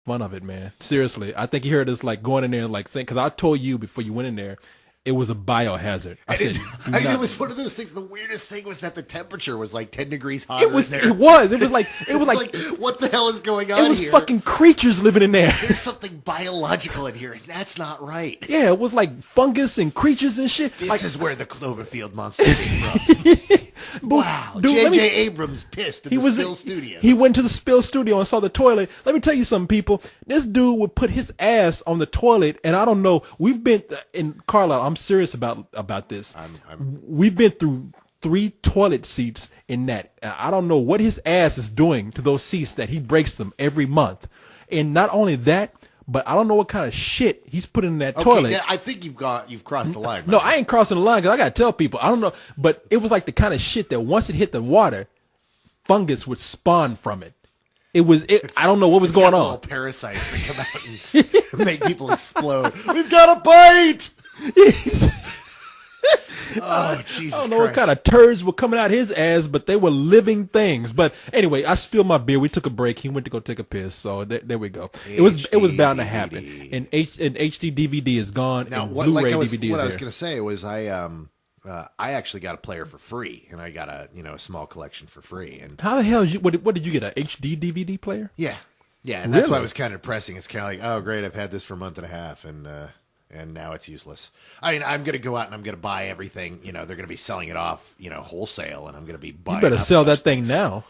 fun of it, man. Seriously, I think he heard us like going in there and like saying, because I told you before you went in there, it was a biohazard. I said, it was one of those things. The weirdest thing was that the temperature was like 10 degrees hotter. It was. in there. It was. It was like. It was like. What the hell is going on here? It was fucking creatures living in there. There's something biological in here, and that's not right. Yeah, it was like fungus and creatures and shit. This is where the Cloverfield monster came from. Wow, J.J. Abrams pissed at the Spill Studios. He went to the Spill Studio and saw the toilet. Let me tell you something, people. This dude would put his ass on the toilet, and I don't know. We've been in Carlisle. I'm serious about this. We've been through 3 toilet seats in that. I don't know what his ass is doing to those seats that he breaks them every month. And not only that, but I don't know what kind of shit he's putting in that toilet. Yeah, I think you've crossed the line. No, I ain't crossing the line because I got to tell people. I don't know. But it was like the kind of shit that once it hit the water, fungus would spawn from it. I don't know what was going on. Little parasites that come out and make people explode. We've got a bite! Oh, Jesus I don't know what kind of turds were coming out his ass, but they were living things. But anyway, I spilled my beer. We took a break. He went to go take a piss. So there we go. It was bound to happen. And HD DVD is gone. Now, and Blu-ray DVD what is I was here. going to say was I actually got a player for free, and I got a small collection for free. And how the hell what did you get, a HD DVD player? Yeah, and that's why it was kind of depressing. It's kind of like, oh great, I've had this for a month and a half, and now it's useless. I mean, I'm going to go out and I'm going to buy everything. They're going to be selling it off, wholesale, and I'm going to be buying. You better sell that thing now.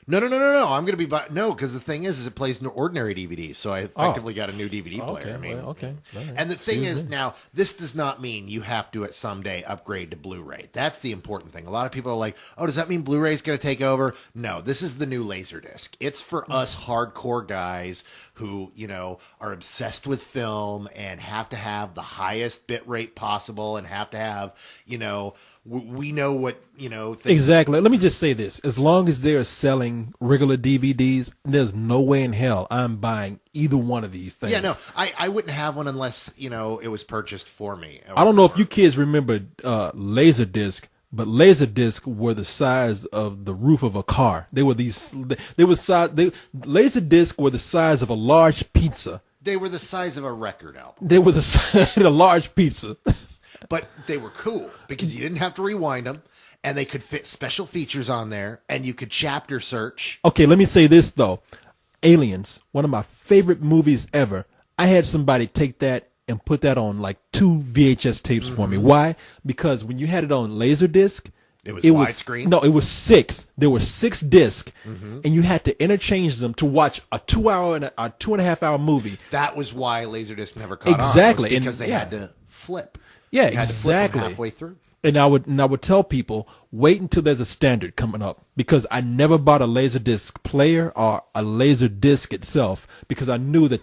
No. I'm going to be buying. No, because the thing is it plays ordinary DVDs, so I effectively got a new DVD player. Okay, okay. All right. And the thing is, now, this does not mean you have to, at someday, upgrade to Blu-ray. That's the important thing. A lot of people are like, oh, does that mean Blu-ray is going to take over? No, this is the new Laserdisc. It's for us hardcore guys who, are obsessed with film and have to have the highest bit rate possible and have to have, we know what, things. Exactly. Let me just say this. As long as they're selling regular DVDs, there's no way in hell I'm buying either one of these things. Yeah, no, I wouldn't have one unless, it was purchased for me. I don't know if you kids remember Laserdisc, but Laserdisc were the size of the roof of a car. Laserdisc were the size of a large pizza. They were the size of a record album. They were the size of a large pizza. But they were cool because you didn't have to rewind them, and they could fit special features on there, and you could chapter search. Okay, let me say this, though. Aliens, one of my favorite movies ever. I had somebody take that and put that on like 2 VHS tapes for me. Why? Because when you had it on Laserdisc, it was widescreen? No, it was 6. There were 6 discs, and you had to interchange them to watch a 2-hour and a 2.5-hour movie. That was why Laserdisc never caught exactly. on. Because they had to flip. Yeah, you had exactly. To flip them halfway through. And I would tell people, wait until there's a standard coming up, because I never bought a Laserdisc player or a Laserdisc itself, because I knew that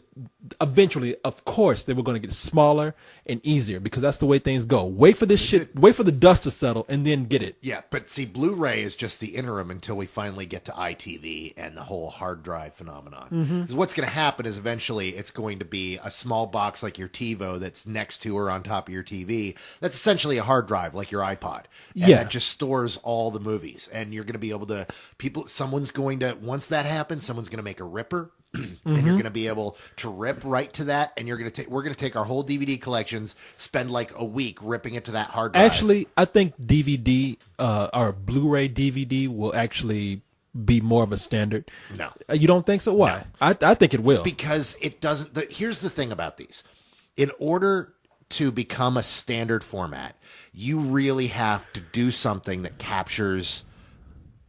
eventually, of course, they were going to get smaller and easier, because that's the way things go. Wait for this shit, wait for the dust to settle, and then get it. Yeah, but see, Blu-ray is just the interim until we finally get to ITV and the whole hard drive phenomenon. Because what's going to happen is eventually it's going to be a small box like your TiVo that's next to or on top of your TV. That's essentially a hard drive like your iPod. And that just stores all the movies. And you're going to be able to, once that happens, someone's going to make a ripper. And you're going to be able to rip right to that, and we're going to take our whole DVD collections, spend like a week ripping it to that hard drive. Actually, I think DVD or Blu-ray DVD will actually be more of a standard. No. You don't think so? Why? No. I think it will. Because it doesn't. Here's the thing about these. In order to become a standard format, you really have to do something that captures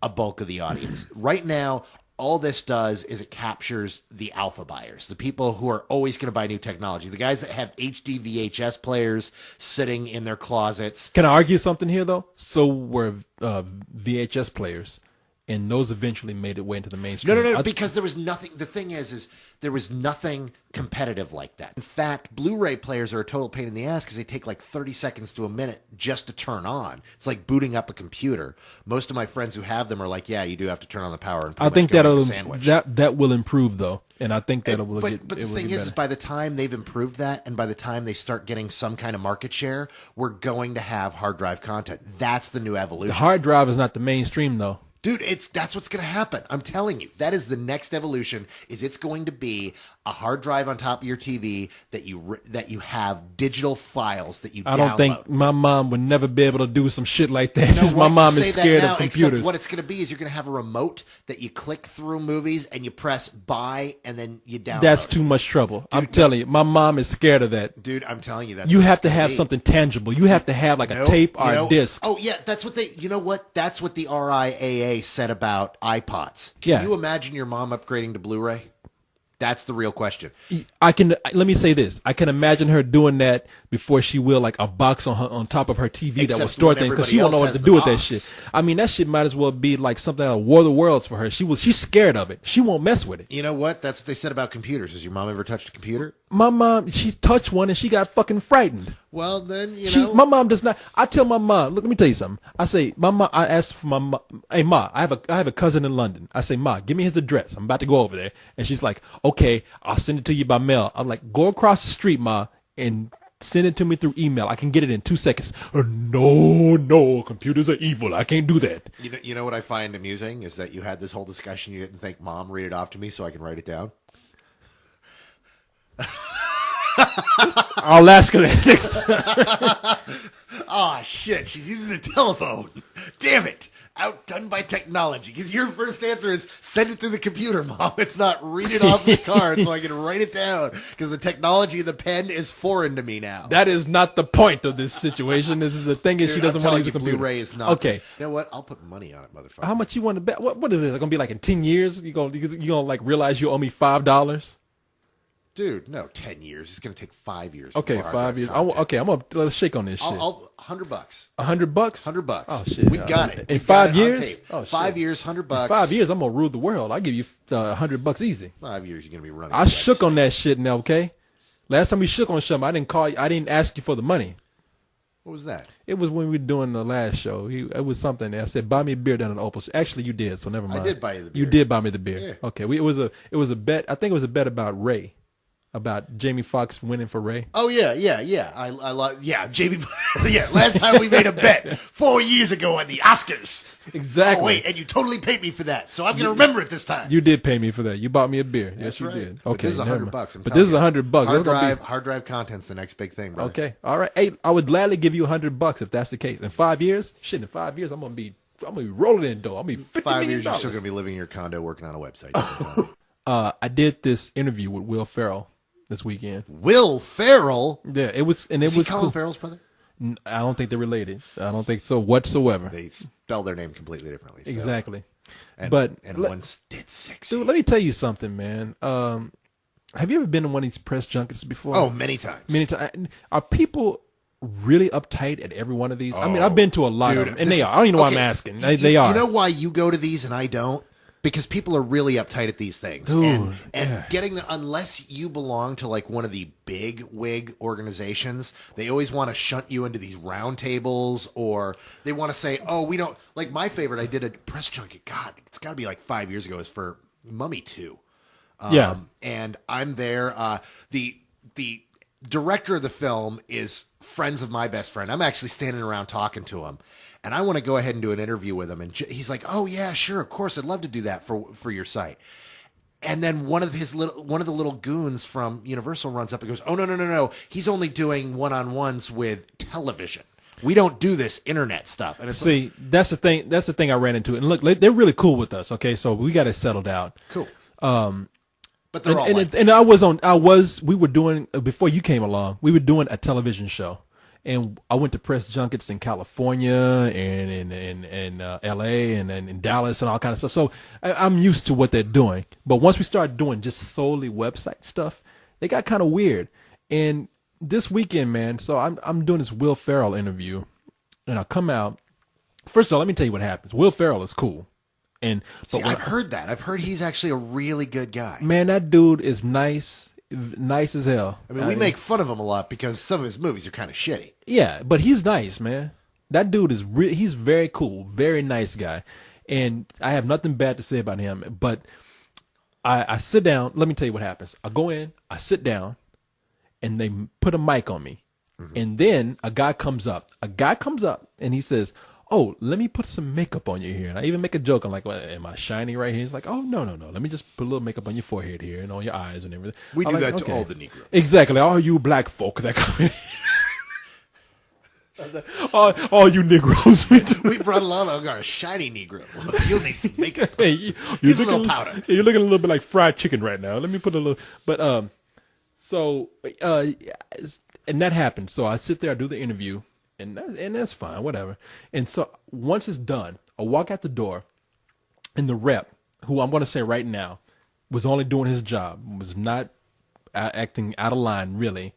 a bulk of the audience. Right now, all this does is it captures the alpha buyers, the people who are always going to buy new technology, the guys that have HD VHS players sitting in their closets. Can I argue something here, though? So were VHS players, and those eventually made it way into the mainstream. No, because there was nothing. The thing is there was nothing competitive like that. In fact, Blu-ray players are a total pain in the ass because they take like 30 seconds to a minute just to turn on. It's like booting up a computer. Most of my friends who have them are like, yeah, you do have to turn on the power. And I think that will improve, though. And I think that will get But the thing is by the time they've improved that and by the time they start getting some kind of market share, we're going to have hard drive content. That's the new evolution. The hard drive is not the mainstream, though. Dude, that's what's going to happen. I'm telling you. That is the next evolution, is it's going to be a hard drive on top of your TV that you have digital files that you I download. don't think my mom would never be able to do some shit like that. No, My mom you is say scared that now, of computers. Except what it's going to be is you're going to have a remote that you click through movies and you press buy and then you download. That's too much trouble. I'm telling you, my mom is scared of that. Dude, I'm telling you that. You have to have something tangible. You have to have like a tape or a disc. Oh yeah, that's what they. You know what? That's what the RIAA said about iPods. Can you imagine your mom upgrading to Blu-ray? That's the real question. Let me say this. I can imagine her doing that before she will like a box on top of her TV that will store things because she won't know what to do with that shit. I mean, that shit might as well be like something out of War of the Worlds for her. She's scared of it. She won't mess with it. You know what? That's what they said about computers. Has your mom ever touched a computer? My mom, she touched one and she got fucking frightened. Well, then, my mom does not. I tell my mom, look, let me tell you something. I say, my mom, I asked for my mom, hey, Ma, I have a cousin in London. I say, Ma, give me his address. I'm about to go over there. And she's like, okay, I'll send it to you by mail. I'm like, go across the street, Ma, and send it to me through email. I can get it in 2 seconds. No, computers are evil. I can't do that. You know what I find amusing is that you had this whole discussion. You didn't think, Mom, read it off to me so I can write it down. I'll ask her that next time. Oh, shit. She's using the telephone. Damn it. Outdone by technology. Because your first answer is send it through the computer, Mom. It's not read it off the card so I can write it down. Because the technology of the pen is foreign to me now. That is not the point of this situation. This is the thing is, she doesn't want to use a computer. Blu-ray is not. Okay. You know what? I'll put money on it, motherfucker. How much you want to bet? What is this? It's going to be like in 10 years? You gonna like realize you owe me $5? Dude, no, 10 years. It's going to take 5 years. Okay, 5 years. I'm let's shake on this shit. $100. $100? $100. Oh shit! We got it. In 5 years? Oh, 5 years, $100. In 5 years, I'm gonna rule the world. I'll give you $100 easy. 5 years, you're gonna be running. I shook on that shit now. Okay, last time we shook on something, I didn't call you. I didn't ask you for the money. What was that? It was when we were doing the last show. It was something. I said, buy me a beer down at Opal. Actually, you did. So never mind. I did buy you the beer. You did buy me the beer. Yeah. Okay. It was a bet. I think it was a bet about Ray. About Jamie Foxx winning for Ray. Oh yeah. I love Jamie. Yeah, last time we made a bet 4 years ago on the Oscars. Exactly. Oh wait, and you totally paid me for that, so I'm gonna remember it this time. You did pay me for that. You bought me a beer. That's yes, you right. did. But Okay, this is $100. But this is $100. Hard drive content's the next big thing, brother. Okay, all right. Hey, I would gladly give you $100 if that's the case. In 5 years, shit. In 5 years, I'm gonna be rolling in dough. I'm gonna be $50 5 million. years, you're still gonna be living in your condo, working on a website. I did this interview with Will Ferrell this weekend. Will Ferrell? Yeah, it was Colin cool. Farrell's brother? I don't think they're related. I don't think so whatsoever. They spell their name completely differently. So. Exactly. And one's dead sexy. Dude, let me tell you something, man. Have you ever been to one of these press junkets before? Oh, many times. Many times. Are people really uptight at every one of these? I mean, I've been to a lot of them, and they are. I don't even know why I'm asking. They are. You know why you go to these and I don't? Because people are really uptight at these things. Dude, and getting unless you belong to like one of the big wig organizations, they always want to shunt you into these round tables, or they want to say, oh, we don't like my favorite. I did a press junket. God, it's got to be like 5 years ago. Is for Mummy 2. Yeah. And I'm there. The director of the film is friends of my best friend. I'm actually standing around talking to him. And I want to go ahead and do an interview with him. And he's like, oh, yeah, sure, of course. I'd love to do that for your site. And then one of the little goons from Universal runs up and goes, oh, no. He's only doing one-on-ones with television. We don't do this internet stuff. And it's that's the thing. That's the thing I ran into. And look, they're really cool with us. Okay, so we got it settled out. Cool. But they're all we were doing, before you came along, we were doing a television show. And I went to press junkets in California and in LA and in Dallas and all kind of stuff. So I'm used to what they're doing. But once we started doing just solely website stuff, they got kind of weird. And this weekend, man, so I'm doing this Will Ferrell interview, and I come out. First of all, let me tell you what happens. Will Ferrell is cool. I've heard that. I've heard he's actually a really good guy. Man, that dude is nice as hell. I mean, we make fun of him a lot because some of his movies are kind of shitty. Yeah, but he's nice, man. That dude is he's very cool, very nice guy. And I have nothing bad to say about him. But I sit down. Let me tell you what happens. I go in, I sit down, and they put a mic on me. Mm-hmm. And then a guy comes up and he says, oh, let me put some makeup on you here. And I even make a joke. I'm like, well, am I shiny right here? He's like, oh, no. Let me just put a little makeup on your forehead here and on your eyes and everything. We I'm do like, that okay. to all the Negroes. Exactly. All you black folk that come in. all you Negroes. We brought along our shiny Negro. You'll need some makeup. Hey, Use a little powder. You're looking a little bit like fried chicken right now. Let me put a little. But and that happened. So I sit there, I do the interview, and that's fine, whatever. And so once it's done, I walk out the door, and the rep, who I'm going to say right now, was only doing his job, was not acting out of line, really.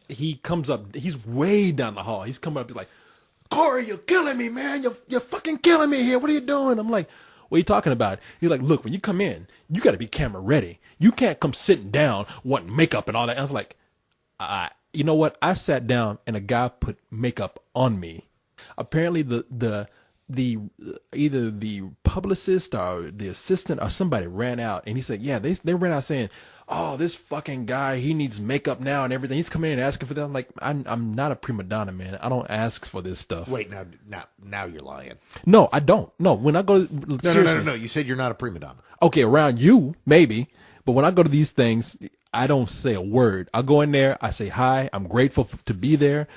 He comes up, he's way down the hall. He's coming up, he's like, Korey, you're killing me, man. You're fucking killing me here. What are you doing? I'm like, what are you talking about? He's like, look, when you come in, you got to be camera ready. You can't come sitting down wanting makeup and all that. And I was like, you know what? I sat down and a guy put makeup on me. Apparently either the publicist or the assistant or somebody ran out, and he said, yeah, they ran out saying, oh, this fucking guy, he needs makeup now and everything. He's coming in and asking for that. I'm like, I'm not a prima donna, man. I don't ask for this stuff. Wait, now you're lying. No, I don't. No, when I go, No. You said you're not a prima donna. Okay, around you, maybe. But when I go to these things, I don't say a word. I go in there, I say hi, I'm grateful to be there.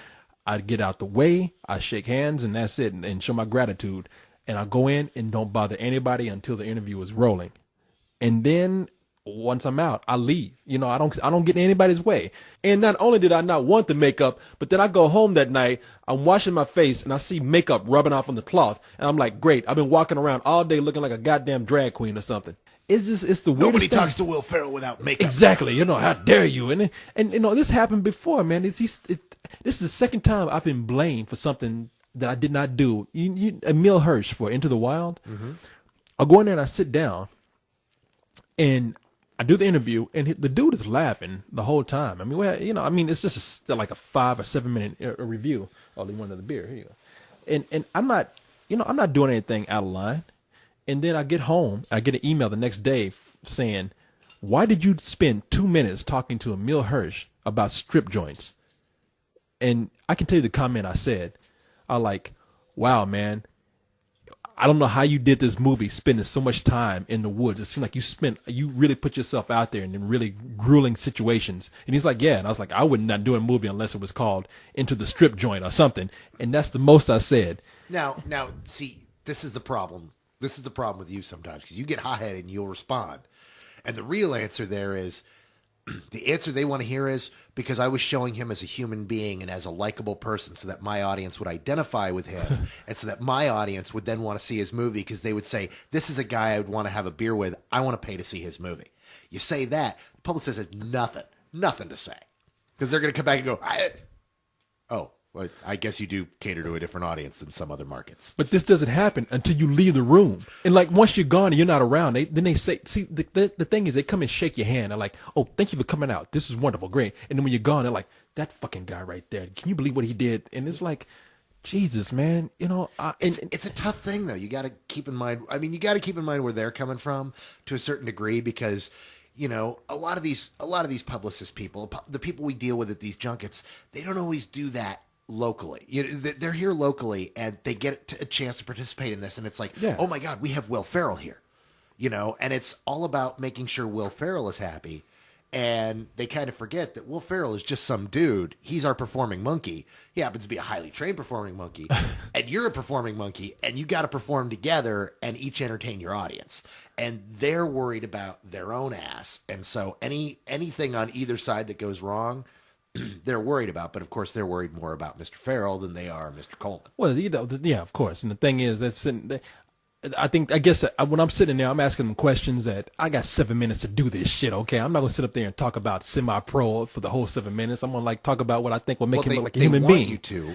I get out the way, I shake hands, and that's it, and show my gratitude. And I go in and don't bother anybody until the interview is rolling. And then once I'm out, I leave. You know, I don't get in anybody's way. And not only did I not want the makeup, but then I go home that night, I'm washing my face, and I see makeup rubbing off on the cloth. And I'm like, great, I've been walking around all day looking like a goddamn drag queen or something. It's the weirdest Nobody thing. talks to Will Ferrell without makeup. Exactly. You know, how dare you? And you know, this happened before, man. This is the second time I've been blamed for something that I did not do. Emil Hirsch for Into the Wild. Mm-hmm. I'll go in there and I sit down, and I do the interview, and the dude is laughing the whole time. I mean, it's just like a 5 or 7 minute review. Oh, they want another beer. Here you go. And I'm not doing anything out of line. And then I get home, and I get an email the next day saying, why did you spend 2 minutes talking to Emil Hirsch about strip joints? And I can tell you the comment I said. I like, wow, man, I don't know how you did this movie, spending so much time in the woods. It seemed like you really put yourself out there in really grueling situations. And he's like, yeah. And I was like, I would not do a movie unless it was called Into the Strip Joint or something. And that's the most I said. Now, see, this is the problem. This is the problem with you sometimes, because you get hot-headed and you'll respond. And the real answer there is, the answer they want to hear is, because I was showing him as a human being and as a likable person so that my audience would identify with him and so that my audience would then want to see his movie, because they would say, this is a guy I would want to have a beer with. I want to pay to see his movie. You say that, the publicist has nothing to say, because they're going to come back and go, well, I guess you do cater to a different audience than some other markets. But this doesn't happen until you leave the room. And like once you're gone and you're not around, then they say, see, the thing is they come and shake your hand. They're like, oh, thank you for coming out. This is wonderful, great. And then when you're gone, they're like, that fucking guy right there. Can you believe what he did? And it's like, Jesus, man, you know. It's a tough thing, though. You got to keep in mind. I mean, you got to keep in mind where they're coming from to a certain degree, because, you know, a lot of these publicist people, the people we deal with at these junkets, they don't always do that locally. They're here locally, and they get a chance to participate in this, and it's like, oh my God, we have Will Ferrell here, you know, and it's all about making sure Will Ferrell is happy. And they kind of forget that Will Ferrell is just some dude. He's our performing monkey. He happens to be a highly trained performing monkey, and you're a performing monkey, and you got to perform together and each entertain your audience. And they're worried about their own ass, and so anything on either side that goes wrong, they're worried about. But of course, they're worried more about Mr. Ferrell than they are Mr. Coleman. Well, you know, yeah, of course. And the thing is, I guess when I'm sitting there, I'm asking them questions that I got 7 minutes to do this shit. Okay, I'm not gonna sit up there and talk about semi-pro for the whole 7 minutes. I'm gonna talk about what I think will make him look like a human being. You to.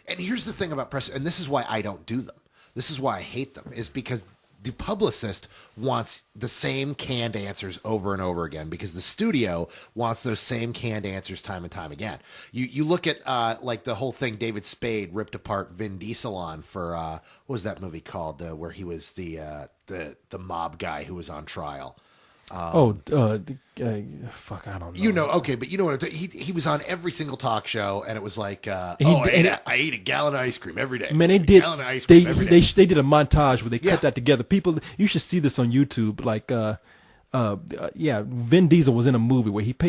And here's the thing about press, and this is why I don't do them. This is why I hate them, is because the publicist wants the same canned answers over and over again, because the studio wants those same canned answers time and time again. You look at like the whole thing David Spade ripped apart Vin Diesel on for what was that movie called, where he was the mob guy who was on trial. Fuck, I don't know. You know, okay, but you know what I'm talking. He was on every single talk show, and it was like, I ate a gallon of ice cream every day. Man, they did. They did a montage where they cut that together. People, you should see this on YouTube. Like, Vin Diesel was in a movie where he paid